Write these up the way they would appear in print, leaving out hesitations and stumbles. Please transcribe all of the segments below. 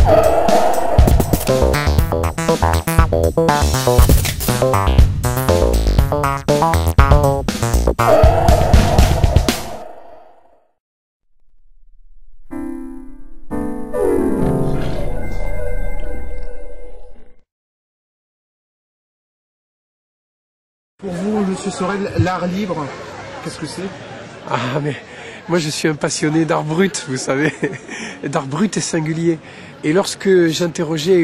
Pour vous, M. Sorel, l'art libre, qu'est-ce que c'est? Ah, mais moi je suis un passionné d'art brut, vous savez, d'art brut et singulier. Et lorsque j'interrogeais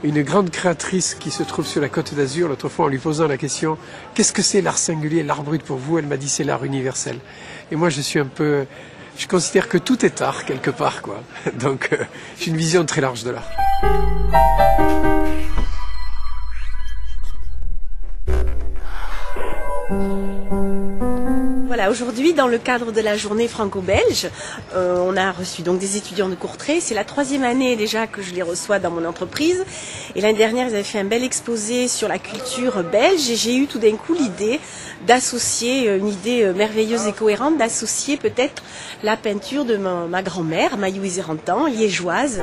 une grande créatrice qui se trouve sur la Côte d'Azur, l'autre fois en lui posant la question « Qu'est-ce que c'est l'art singulier, l'art brut pour vous ?» Elle m'a dit « C'est l'art universel ». Et moi je suis un peu... Je considère que tout est art quelque part, quoi. Donc j'ai une vision très large de l'art. Voilà, aujourd'hui, dans le cadre de la journée franco-belge, on a reçu donc des étudiants de Courtrai. C'est la 3e année déjà que je les reçois dans mon entreprise. Et l'année dernière, ils avaient fait un bel exposé sur la culture belge. Et j'ai eu tout d'un coup l'idée d'associer, une idée merveilleuse et cohérente, d'associer peut-être la peinture de ma grand-mère, Maïou Iserantan, liégeoise.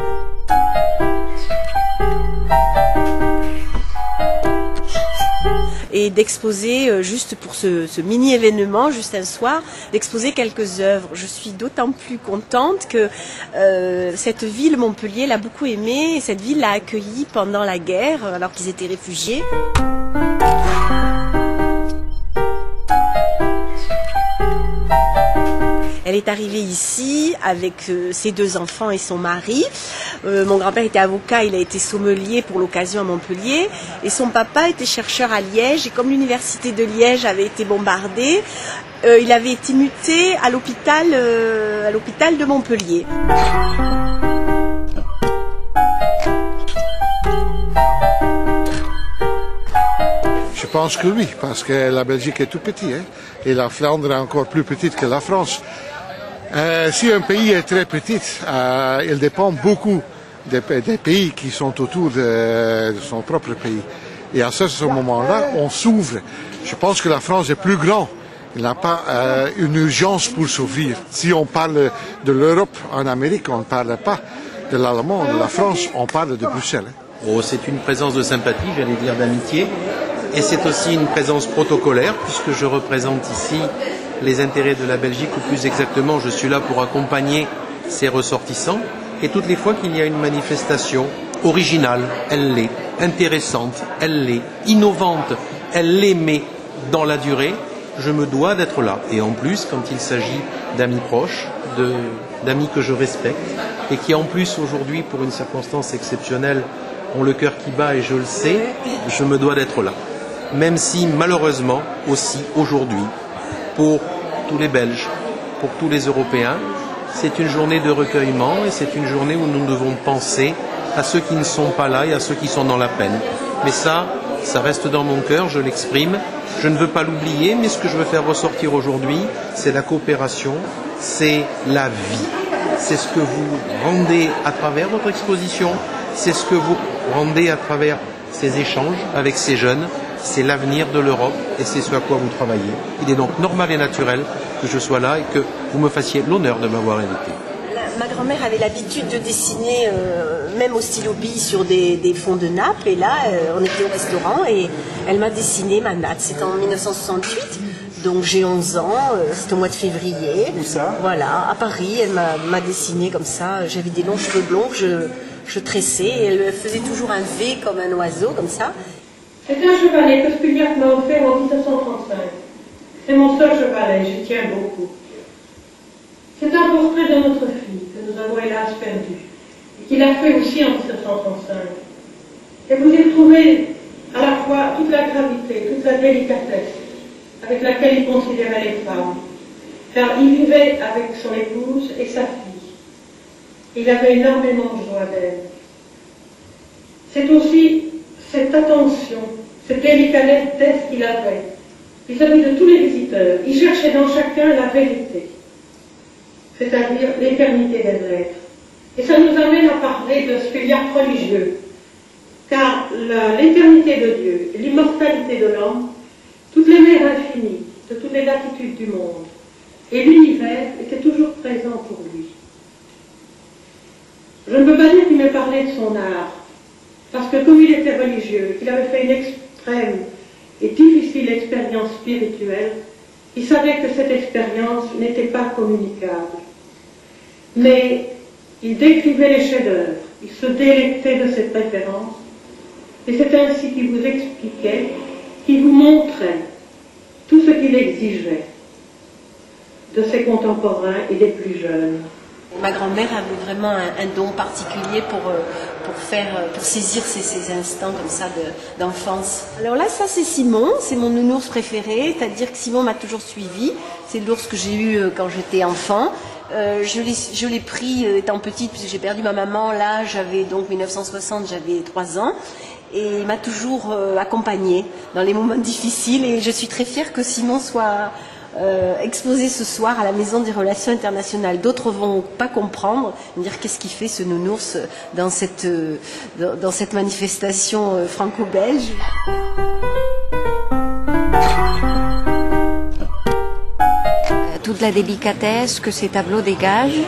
Et d'exposer, juste pour ce mini-événement, juste un soir, d'exposer quelques œuvres. Je suis d'autant plus contente que cette ville, Montpellier, l'a beaucoup aimée, et cette ville l'a accueilli pendant la guerre, alors qu'ils étaient réfugiés. Elle est arrivée ici avec ses 2 enfants et son mari. Mon grand-père était avocat, il a été sommelier pour l'occasion à Montpellier. Et son papa était chercheur à Liège. Et comme l'université de Liège avait été bombardée, il avait été muté à l'hôpital de Montpellier. Je pense que oui, parce que la Belgique est tout petit, hein, et la Flandre est encore plus petite que la France. Si un pays est très petit, il dépend beaucoup des pays qui sont autour de son propre pays. Et à ce moment-là, on s'ouvre. Je pense que la France est plus grande. Il n'a pas une urgence pour s'ouvrir. Si on parle de l'Europe en Amérique, on ne parle pas de l'Allemand, de la France, on parle de Bruxelles. Oh, c'est une présence de sympathie, j'allais dire d'amitié. Et c'est aussi une présence protocolaire, puisque je représente ici les intérêts de la Belgique, ou plus exactement, je suis là pour accompagner ses ressortissants. Et toutes les fois qu'il y a une manifestation originale, elle l'est, intéressante, elle l'est, innovante, elle l'est, mais dans la durée, je me dois d'être là. Et en plus, quand il s'agit d'amis proches, d'amis que je respecte, et qui en plus aujourd'hui, pour une circonstance exceptionnelle, ont le cœur qui bat, et je le sais, je me dois d'être là. Même si malheureusement aussi aujourd'hui, pour tous les Belges, pour tous les Européens, c'est une journée de recueillement et c'est une journée où nous devons penser à ceux qui ne sont pas là et à ceux qui sont dans la peine. Mais ça reste dans mon cœur, je l'exprime, je ne veux pas l'oublier, mais ce que je veux faire ressortir aujourd'hui, c'est la coopération, c'est la vie. C'est ce que vous rendez à travers votre exposition, c'est ce que vous rendez à travers ces échanges avec ces jeunes. C'est l'avenir de l'Europe et c'est ce à quoi vous travaillez. Il est donc normal et naturel que je sois là et que vous me fassiez l'honneur de m'avoir invité. Ma grand-mère avait l'habitude de dessiner, même au stylo bille, sur des fonds de nappe. Et là, on était au restaurant et elle m'a dessiné ma natte. C'était en 1968, donc j'ai 11 ans, c'était au mois de février. Où ça? Voilà, à Paris, elle m'a dessiné comme ça. J'avais des longs cheveux blonds que je tressais et elle faisait toujours un V comme un oiseau, comme ça. C'est un chevalet que Spuliac m'a offert en 1935. C'est mon seul chevalet, j'y tiens beaucoup. C'est un portrait de notre fille que nous avons hélas perdu et qu'il a fait aussi en 1935. Et vous y trouvez à la fois toute la gravité, toute la délicatesse avec laquelle il considérait les femmes, car il vivait avec son épouse et sa fille. Il avait énormément besoin d'elle. C'est aussi cette attention, cette délicatesse qu'il avait vis-à-vis de tous les visiteurs. Il cherchait dans chacun la vérité, c'est-à-dire l'éternité des êtres. Et ça nous amène à parler de Spuliac religieux, car l'éternité de Dieu, l'immortalité de l'homme, toutes les mers infinies, de toutes les latitudes du monde, et l'univers étaient toujours présents pour lui. Je ne peux pas dire qu'il me parlait de son art, parce que comme il était religieux, qu'il avait fait une extrême et difficile expérience spirituelle, il savait que cette expérience n'était pas communicable. Mais il décrivait les chefs-d'œuvre, il se délectait de cette référence, et c'est ainsi qu'il vous expliquait, qu'il vous montrait tout ce qu'il exigeait de ses contemporains et des plus jeunes. Ma grand-mère avait vraiment un don particulier pour saisir ces instants comme ça d'enfance. Alors là, ça c'est Simon, c'est mon nounours préféré, c'est-à-dire que Simon m'a toujours suivi. C'est l'ours que j'ai eu quand j'étais enfant. Je l'ai pris étant petite puisque j'ai perdu ma maman. Là, j'avais donc 1960, j'avais 3 ans. Et il m'a toujours accompagnée dans les moments difficiles. Et je suis très fière que Simon soit exposé ce soir à la Maison des Relations Internationales. D'autres vont pas comprendre, dire qu'est-ce qu'il fait ce nounours dans cette manifestation franco-belge. Toute la délicatesse que ces tableaux dégagent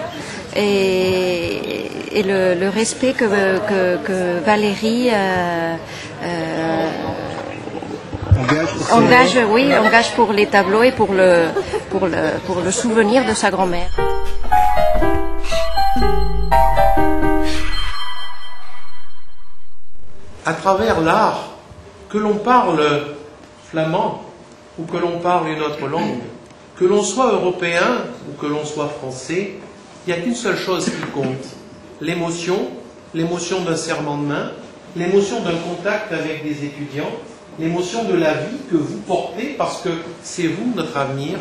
et le respect que Valérie engage pour les tableaux et pour le souvenir de sa grand-mère. À travers l'art, que l'on parle flamand ou que l'on parle une autre langue, que l'on soit européen ou que l'on soit français, il n'y a qu'une seule chose qui compte, l'émotion d'un serrement de main, l'émotion d'un contact avec des étudiants, l'émotion de la vie que vous portez parce que c'est vous notre avenir,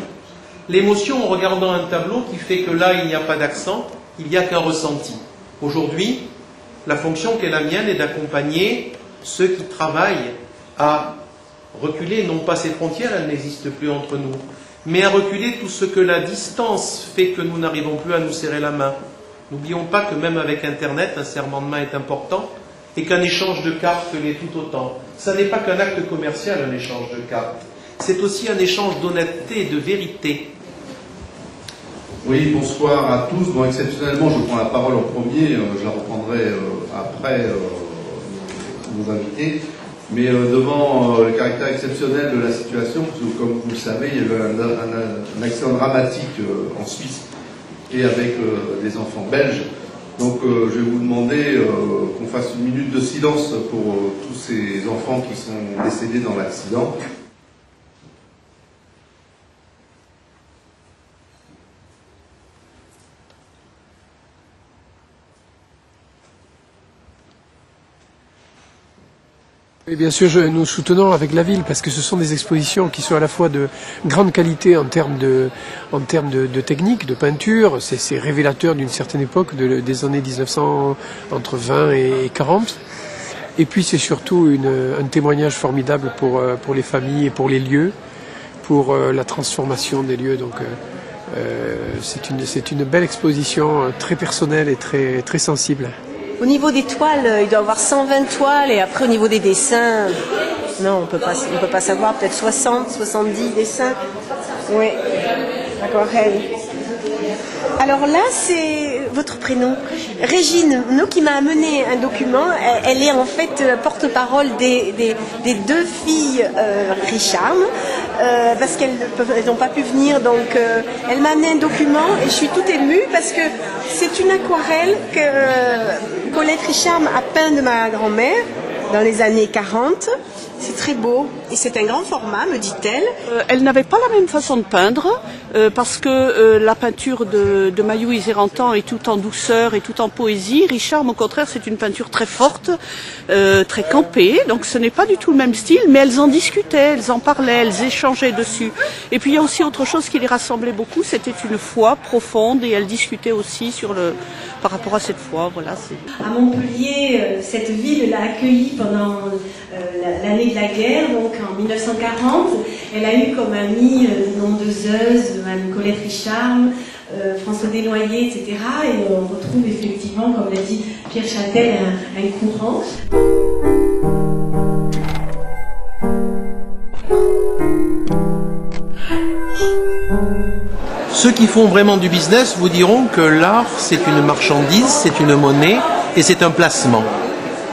l'émotion en regardant un tableau qui fait que là il n'y a pas d'accent, il n'y a qu'un ressenti. Aujourd'hui, la fonction qui est la mienne est d'accompagner ceux qui travaillent à reculer, non pas ces frontières, elles n'existent plus entre nous, mais à reculer tout ce que la distance fait que nous n'arrivons plus à nous serrer la main. N'oublions pas que même avec Internet, un serrement de main est important et qu'un échange de cartes l'est tout autant. Ça n'est pas qu'un acte commercial, un échange de cartes. C'est aussi un échange d'honnêteté, de vérité. Oui, bonsoir à tous. Bon, exceptionnellement, je prends la parole en premier, je la reprendrai après nos invités. Mais devant le caractère exceptionnel de la situation, parce que comme vous le savez, il y a eu un accident dramatique en Suisse et avec des enfants belges. Donc je vais vous demander qu'on fasse une minute de silence pour tous ces enfants qui sont décédés dans l'accident. Et bien sûr, nous soutenons avec la ville parce que ce sont des expositions qui sont à la fois de grande qualité en termes de technique, de peinture. C'est révélateur d'une certaine époque, des années 1900, entre 20 et 40. Et puis c'est surtout un témoignage formidable pour les familles et pour les lieux, pour la transformation des lieux. Donc c'est une belle exposition très personnelle et très, très sensible. Au niveau des toiles, il doit y avoir 120 toiles, et après au niveau des dessins, non, on peut pas savoir, peut-être 60, 70 dessins. Oui, aquarelle. Alors là, c'est votre prénom, Régine, nous qui m'a amené un document. Elle est en fait porte-parole des 2 filles Richarme, parce qu'elles n'ont pas pu venir. Donc elle m'a amené un document et je suis toute émue parce que c'est une aquarelle que Colette Richarme a peint de ma grand-mère dans les années 40. C'est très beau et c'est un grand format, me dit-elle. Elle n'avait pas la même façon de peindre parce que la peinture de Mayou Isérantan est tout en douceur et tout en poésie. Richarme, au contraire, c'est une peinture très forte, très campée. Donc ce n'est pas du tout le même style, mais elles en discutaient, elles en parlaient, elles échangeaient dessus. Et puis il y a aussi autre chose qui les rassemblait beaucoup, c'était une foi profonde et elles discutaient aussi par rapport à cette foi. Voilà, à Montpellier, cette ville l'a accueillie pendant l'année de la guerre, donc en 1940. Elle a eu comme amie nombreuses, Mme Colette Richarme, François Desnoyers, etc. Et on retrouve effectivement, comme l'a dit Pierre Châtel, un courant. Ceux qui font vraiment du business vous diront que l'art, c'est une marchandise, c'est une monnaie, et c'est un placement.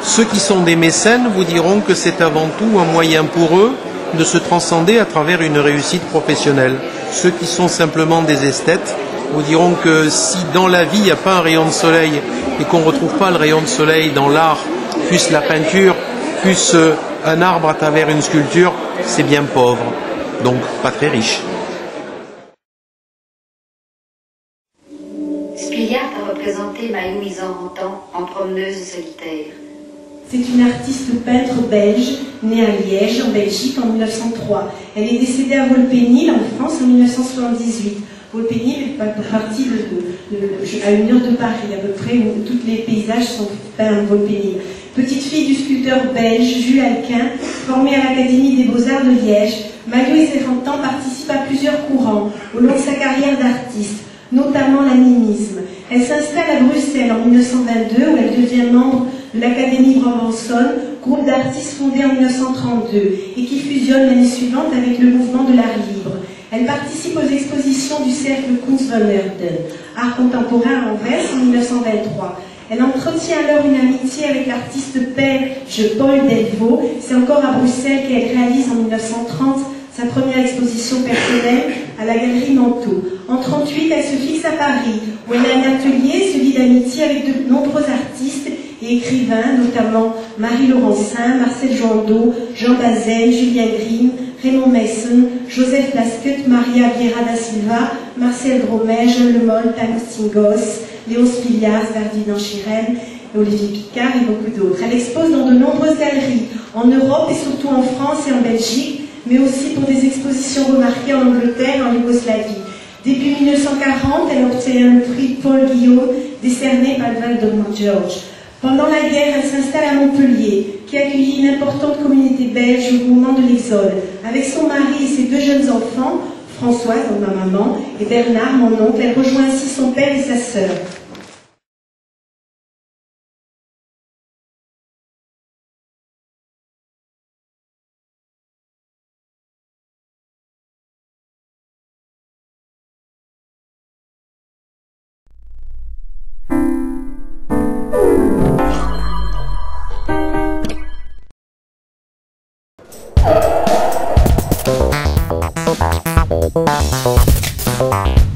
Ceux qui sont des mécènes vous diront que c'est avant tout un moyen pour eux de se transcender à travers une réussite professionnelle. Ceux qui sont simplement des esthètes vous diront que si dans la vie il n'y a pas un rayon de soleil et qu'on ne retrouve pas le rayon de soleil dans l'art, fût-ce la peinture, fût-ce un arbre à travers une sculpture, c'est bien pauvre, donc pas très riche. Spuliart a représenté Mayou Iserantan en promeneuse solitaire. C'est une artiste peintre belge, née à Liège, en Belgique, en 1903. Elle est décédée à Volpénil, en France, en 1978. Volpénil est partie à 1 heure de Paris, à peu près, où tous les paysages sont peints en Volpénil. Petite fille du sculpteur belge Jules Alquin, formée à l'Académie des Beaux-Arts de Liège, Mayou Iserantan participe à plusieurs courants au long de sa carrière d'artiste, notamment l'animisme. Elle s'installe à Bruxelles en 1922, où elle devient membre de l'Académie Brabançonne, groupe d'artistes fondé en 1932 et qui fusionne l'année suivante avec le mouvement de l'art libre. Elle participe aux expositions du cercle Kunst van Heerden, art contemporain à Anvers en 1923. Elle entretient alors une amitié avec l'artiste belge Paul Delvaux. C'est encore à Bruxelles qu'elle réalise en 1930 sa première exposition personnelle à la galerie Manteau. En 1938, elle se fixe à Paris, où elle a un atelier, celui d'amitié avec de nombreux artistes et écrivains, notamment Marie Laurencin, Marcel Joandeau, Jean Bazaine, Julien Grimm, Raymond Mason, Joseph Lascut, Maria Vieira da Silva, Marcel Gromet, Jean Lemol, Agustin Goss, Léon Spilias, Ferdinand Chirel, Olivier Picard et beaucoup d'autres. Elle expose dans de nombreuses galeries, en Europe et surtout en France et en Belgique, mais aussi pour des expositions remarquées en Angleterre et en Yougoslavie. Début 1940, elle obtient le prix Paul Guillaume, décerné par le Val de George. Pendant la guerre, elle s'installe à Montpellier, qui accueillit une importante communauté belge au moment de l'exode. Avec son mari et ses 2 jeunes enfants, Françoise, ma maman, et Bernard, mon oncle, elle rejoint ainsi son père et sa sœur. Thank you.